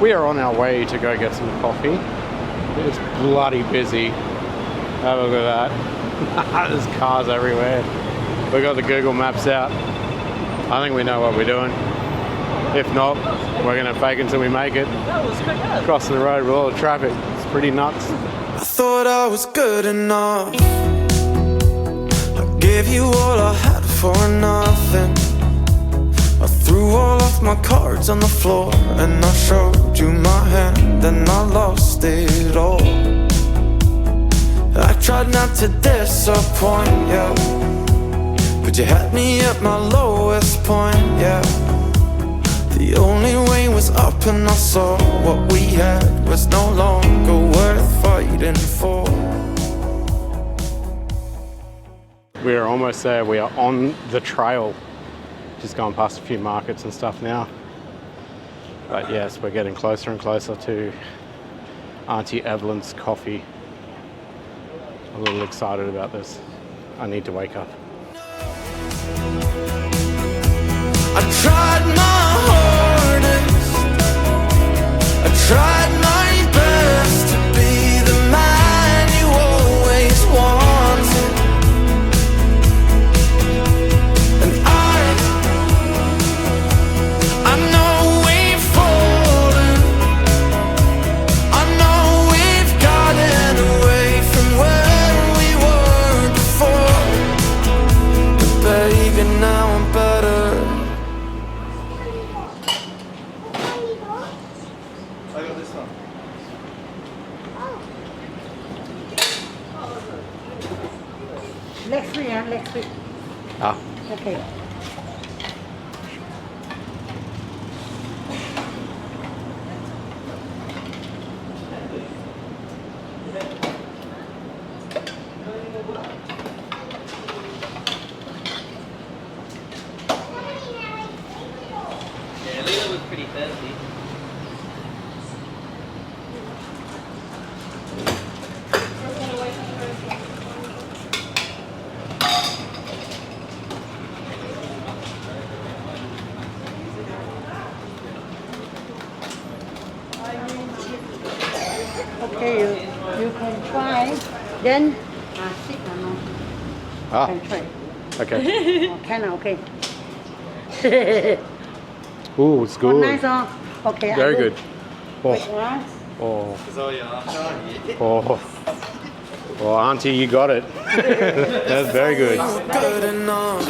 We are on our way to go get some coffee. It's bloody busy. Have a look at that. There's cars everywhere. We've got the Google Maps out. I think we know what we're doing. If not, we're going to fake until we make it. Crossing the road with all the traffic. It's pretty nuts. I thought I was good enough. I gave you all I had for nothing. I threw all of my cards on the floor and I showed you my hand and I lost it all. I tried not to disappoint you, but you had me at my lowest point, yeah. The only way was up and I saw what we had was no longer worth fighting for. We are almost there. We are on the trail. Just going past a few markets and stuff now. But yes, we're getting closer and closer to Aunty Evelyn's coffee. I'm a little excited about this. I need to wake up. I tried my hardest, I tried my best to be the man you always wanted. And I know we've fallen, I know we've gotten away from where we were before. But baby, now I'm better. Next week, next week. Ah. Okay. Yeah, Lila was pretty thirsty. Okay, you can try. Then, sit or no? Ah. Can try. Okay. Oh, can, okay. Ooh, it's Oh, good. nice, oh. Okay. Very I do. good. Wait, Oh, right? oh, oh, Auntie, you got it. That's very good. Good enough.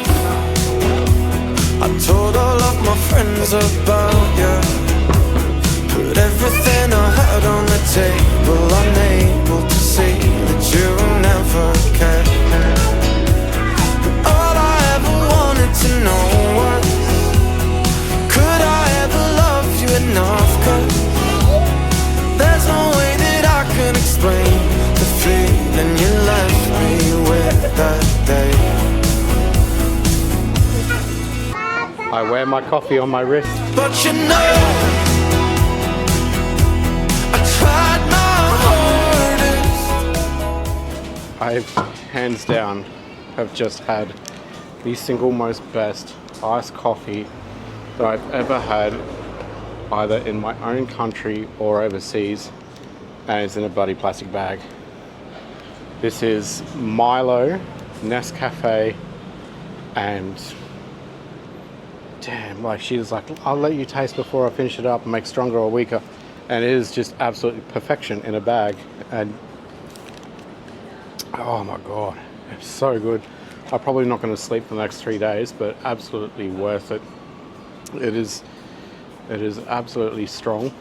I told all of my friends about you. Put everything I had on the table, unable to see that you never cared. All I ever wanted to know was, could I ever love you enough? 'Cause there's no way that I can explain the feeling you left me with that day. I wear my coffee on my wrist. But you know, I tried my hardest. I, hands down, have just had the single most best iced coffee that I've ever had, either in my own country or overseas, and it's in a bloody plastic bag. This is Milo, Nescafe, and damn, like she was like, I'll let you taste before I finish it up and make stronger or weaker. And it is just absolutely perfection in a bag. And oh my God, it's so good. I'm probably not going to sleep for the next 3 days, but absolutely worth it. It is absolutely strong.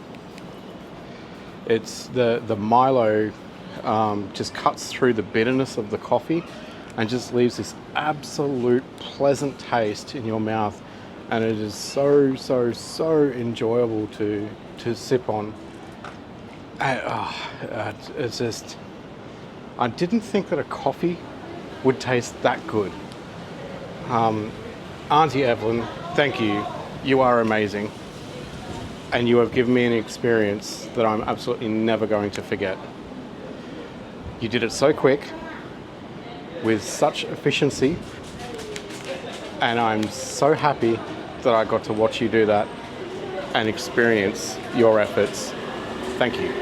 It's the Milo just cuts through the bitterness of the coffee and just leaves this absolute pleasant taste in your mouth. And it is so enjoyable to sip on. And, it's just, I didn't think that a coffee would taste that good. Aunty Evelyn, thank you. You are amazing. And you have given me an experience that I'm absolutely never going to forget. You did it so quick, with such efficiency, and I'm so happy that I got to watch you do that. and experience your efforts. Thank you.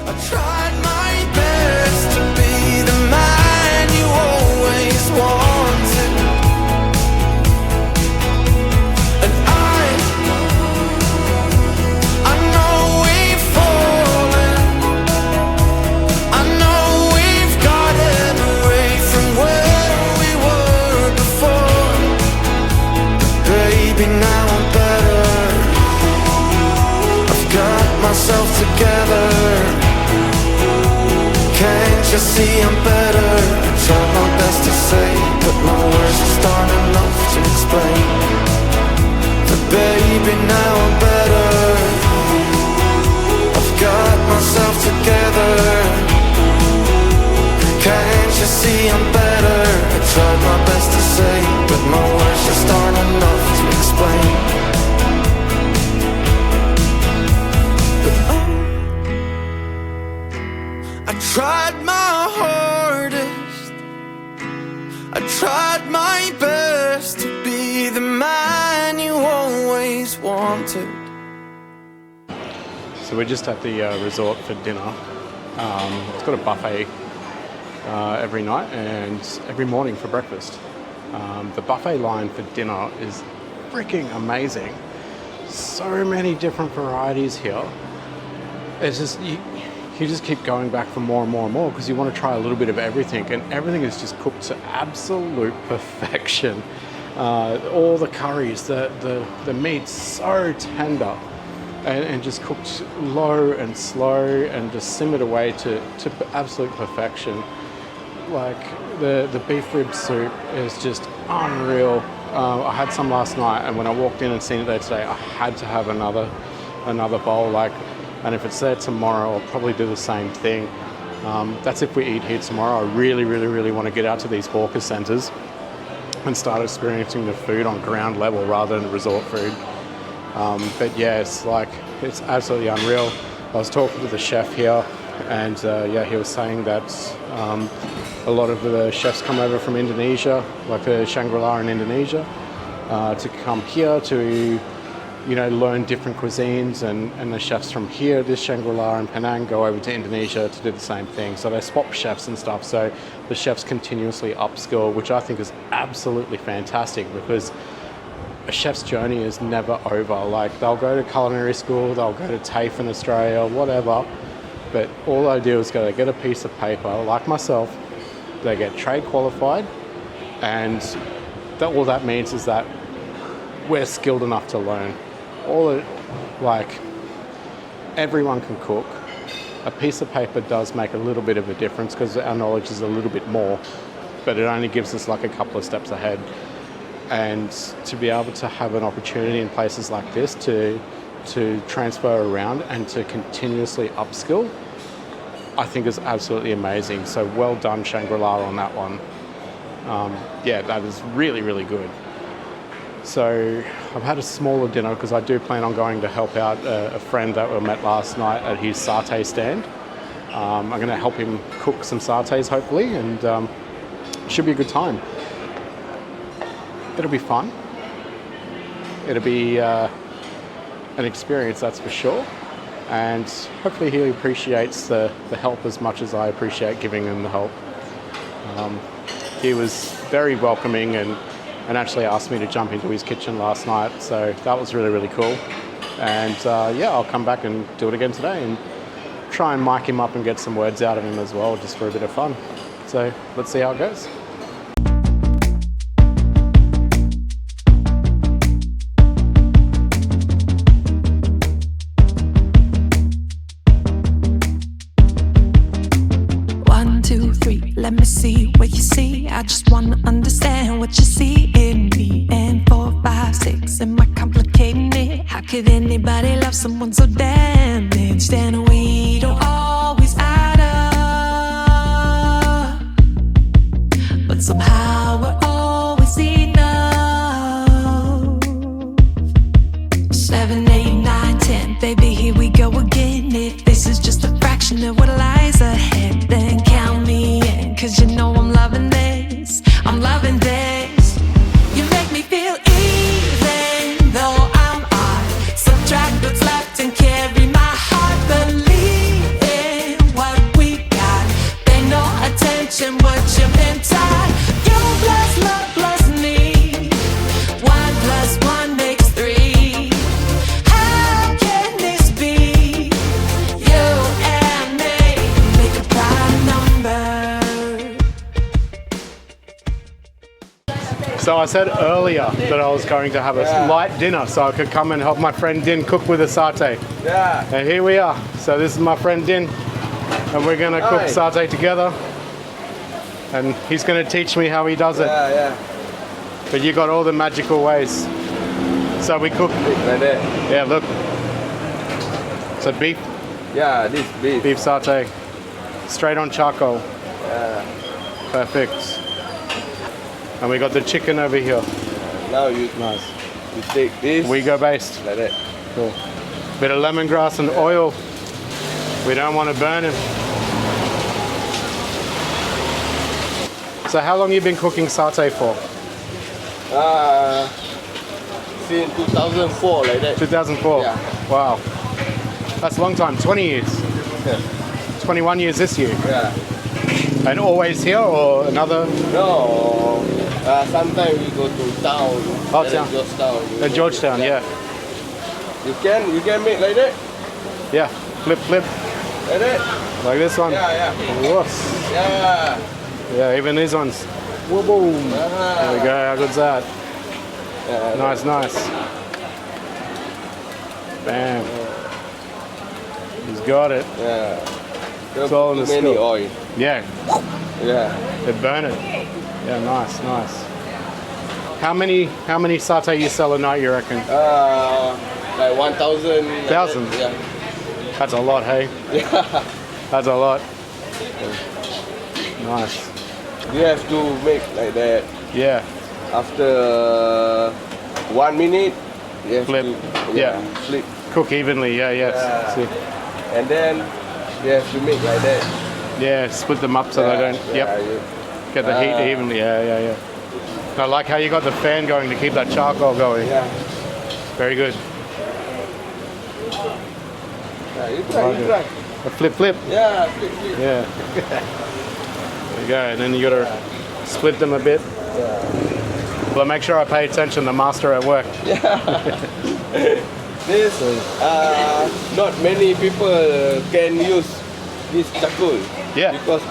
I tried my best to be the man you always wanted, and I know we've fallen, I know we've gotten away from where we were before, but baby, now I'm better, I've got myself together. Can't you see I'm better? I tried my best to say, but my words just aren't enough to explain. But baby, now I'm better, I've got myself together. Can't you see I'm better? I tried my best to say, but my words just aren't enough to explain. I tried my hardest, I tried my best to be the man you always wanted. So we're just at the resort for dinner. It's got a buffet every night and every morning for breakfast. The buffet line for dinner is freaking amazing. So many different varieties here. It's just, you just keep going back for more and more and more because you want to try a little bit of everything, and everything is just cooked to absolute perfection. All the curries, the meat's so tender and just cooked low and slow and just simmered away to absolute perfection. Like the beef rib soup is just unreal. I had some last night, and when I walked in and seen it there today, I had to have another bowl. And if it's there tomorrow, I'll probably do the same thing. That's if we eat here tomorrow. I really want to get out to these hawker centres and start experiencing the food on ground level rather than resort food. But yeah, it's absolutely unreal. I was talking to the chef here, and he was saying that a lot of the chefs come over from Indonesia, like the Shangri-La in Indonesia, to come here to learn different cuisines, and the chefs from here, this Shangri-La and Penang, go over to Indonesia to do the same thing. So they swap chefs and stuff, so the chefs continuously upskill, which I think is absolutely fantastic, because a chef's journey is never over. Like, they'll go to culinary school, they'll go to TAFE in Australia, whatever, but all they do is they get a piece of paper, like myself, they get trade qualified, and all that means is that we're skilled enough to learn. Everyone can cook. A piece of paper does make a little bit of a difference because our knowledge is a little bit more, but it only gives us like a couple of steps ahead. And to be able to have an opportunity in places like this to transfer around and to continuously upskill, I think is absolutely amazing. So well done, Shangri-La, on that one. That is really good. So I've had a smaller dinner because I do plan on going to help out a friend that we met last night at his satay stand. I'm going to help him cook some satays hopefully, and it should be a good time. It'll be fun. It'll be an experience, that's for sure. And hopefully he appreciates the help as much as I appreciate giving him the help. He was very welcoming and actually asked me to jump into his kitchen last night, so that was really cool. And I'll come back and do it again today and try and mic him up and get some words out of him as well, just for a bit of fun. So let's see how it goes. Let me see what you see. I just wanna understand what you see in me. And 4, 5, 6, am I complicating it? How could anybody love someone so damaged? And we don't always add up, but somehow we're always enough. 7, 8, 9, 10, baby, here we go again. If this is just a fraction of what lies ahead, then count me in, 'cause you know I'm loving this, I'm loving this. You make me feel even though I'm So I said earlier that I was going to have a light dinner so I could come and help my friend Din cook with the satay. Yeah. And here we are. So this is my friend Din, and we're going to cook satay together. And he's going to teach me how he does it. Yeah. But you got all the magical ways. So we cook. Like that. Yeah, look. So beef. Yeah, this beef. Beef satay. Straight on charcoal. Yeah. Perfect. And we got the chicken over here. Now you take this. We go based. Like that. Cool. Bit of lemongrass and oil. We don't want to burn it. So how long you been cooking satay for? Since 2004, like that. 2004? Yeah. Wow. That's a long time, 20 years. Yeah. 21 years this year. Yeah. And always here or another? No. Sometimes we go to town. Oh, town. Georgetown. Georgetown, yeah. You can make like that. Yeah, flip. Like that. Like this one. Yeah. Whoops. Yeah. Yeah, even these ones. Whoa, boom. There we go, how good's that? Yeah, Nice. Bam. He's got it. Yeah. It's all in the many skill. oil. Yeah, Yeah. they burn it. Yeah, nice. How many satay you sell a night, you reckon? Like 1,000. Thousand? Yeah. That's a lot, hey? Yeah. That's a lot. Nice. You have to make like that. Yeah. After 1 minute, you have Flip. to Yeah. flip. Cook evenly, yeah. Yeah. See. And then you have to make like that. Yeah, split them up so they don't. Yeah, Get the heat evenly. Yeah. I like how you got the fan going to keep that charcoal going. Yeah. Very good. Yeah, you try. A flip. Yeah, flip. Yeah. There you go. And then you gotta split them a bit. Yeah. Well, make sure I pay attention. The master at work. This, not many people can use this charcoal. Yeah. Because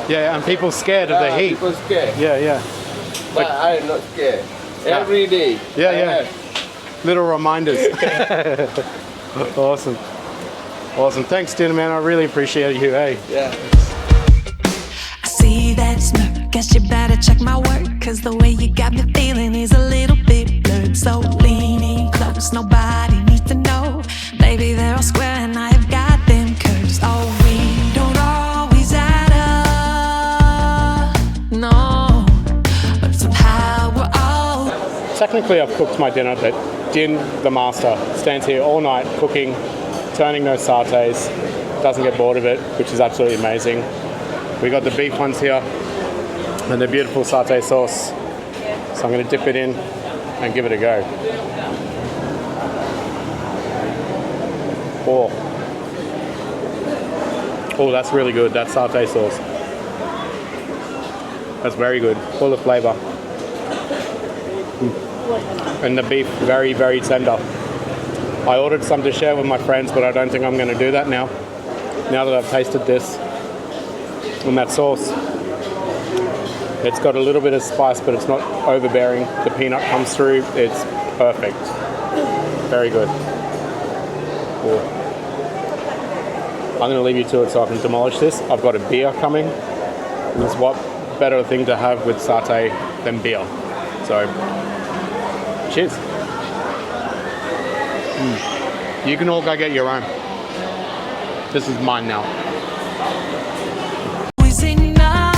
And people scared of the heat. people scared. Yeah. But I'm not scared. Every day. Yeah. I have. Little reminders. Awesome. Thanks, Din, man. I really appreciate you. Hey. Yeah. I see that smirk, guess you better check my work, cause the way you got me feeling is a little bit blurred. So leaning close, nobody needs to know. Baby, they're all square and I have got them curves. Oh, we don't always add up, no, but somehow we're all. Technically, I've cooked my dinner, but Din, the master, stands here all night cooking, turning those satays, doesn't get bored of it, which is absolutely amazing. We got the beef ones here and the beautiful satay sauce. So I'm going to dip it in and give it a go. Oh, that's really good, that satay sauce. That's very good, full of flavour. And the beef, very, very tender. I ordered some to share with my friends, but I don't think I'm going to do that now. Now that I've tasted this and that sauce. It's got a little bit of spice, but it's not overbearing. The peanut comes through. It's perfect. Very good. Cool. I'm going to leave you to it so I can demolish this. I've got a beer coming. There's what better thing to have with satay than beer. So, cheers. You can all go get your own. This is mine now. Always enough.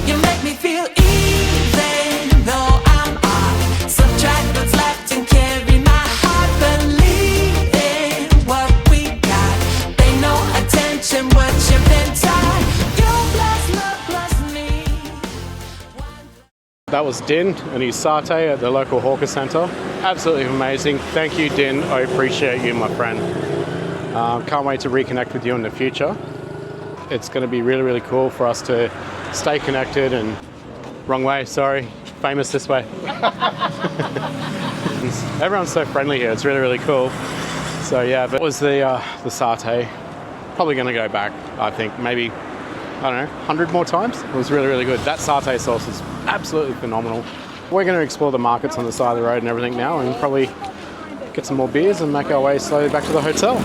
You make me feel even though I'm off. Subtract what's left and carry my heart. Believe in what we got. Pay no attention what you've been taught. You plus love plus me. That was Din and his satay at the local hawker centre. Absolutely amazing. Thank you, Din. I appreciate you, my friend. Can't wait to reconnect with you in the future. It's going to be really, really cool for us to stay connected and... Wrong way, sorry. Famous this way. Everyone's so friendly here. It's really, really cool. So yeah, but it was the satay. Probably going to go back, I think. Maybe I don't know, 100 more times. It was really, really good. That satay sauce is absolutely phenomenal. We're going to explore the markets on the side of the road and everything now, and probably get some more beers and make our way slowly back to the hotel.